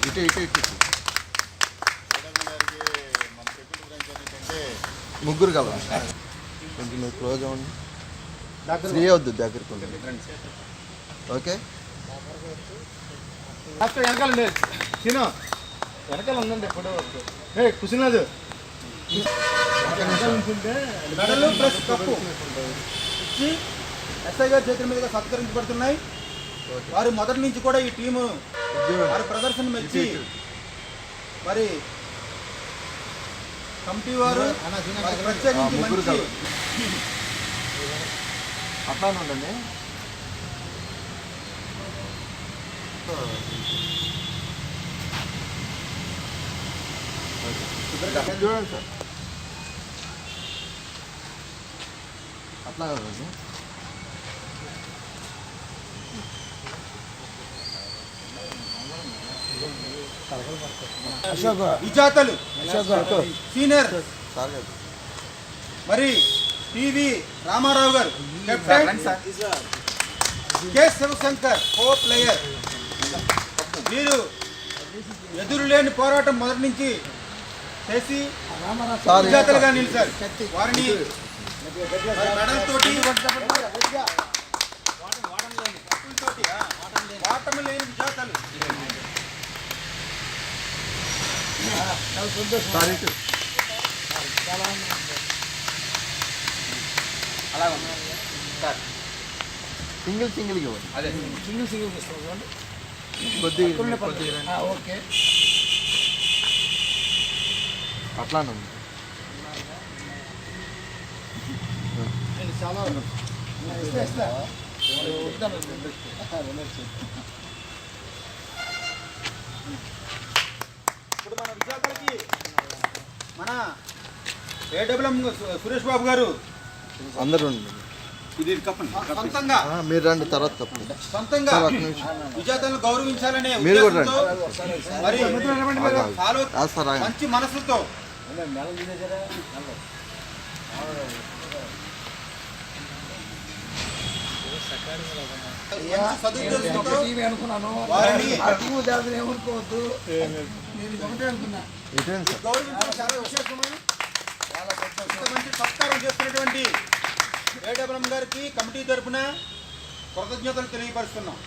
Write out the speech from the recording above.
ఇటు ఇటు ఇటు ముగ్గురు కలవాలి. కొంచెం మీరు క్లోజ్ అవ్వండి. ఫ్రీ అవద్దు దగ్గరికి ఓకే. వెనకాలండి సీను, వెనకాల ఉందండి ఎప్పుడో కుసినాదు మెడలు ప్లస్ కప్పు ఇచ్చి ఎస్ఐ గారి చేతుల మీదుగా సత్కరించబడుతున్నాయి. వారు మొదటి నుంచి కూడా ఈ టీము వారి ప్రదర్శన మెచ్చి మరి కమిటీ వారు ప్రత్యేకించి మంచి అట్లా ఉండండి. చూడండి సార్, అట్లా కాదు. విజేతలు సీనియర్ మరి టీవీ రామారావు గారు, కెప్టెన్ కె శివశంకర్ కో ప్లేయర్. వీరు ఎదురులేని పోరాటం మొదటి నుంచి చేసి విజేతలుగా నిలిచారు. వారిని మెడల్ తోటి వాటమి లేని విజేతలు. సింగిల్ సింగిల్ ఇవ్వండి. అదే సింగిల్ ఇస్తాం కొద్దిగా ఓకే. అట్లానే చాలా ఇప్పుడు మన విజేతలకి మన ఏడబ్ల్యూఎం సురేష్ బాబు గారు అందరూ ఇది సొంతంగా మీరు రండి, తర్వాత తప్పండి. సొంతంగా విజేతలను గౌరవించాలనే మీరు కూడా మరి రండి. మంచి మనసుతో మంచి సత్కారం చేస్తున్నటువంటి ఏడబ్ల్యూఎం గారికి కమిటీ తరఫున కృతజ్ఞతలు తెలియపరుస్తున్నాం.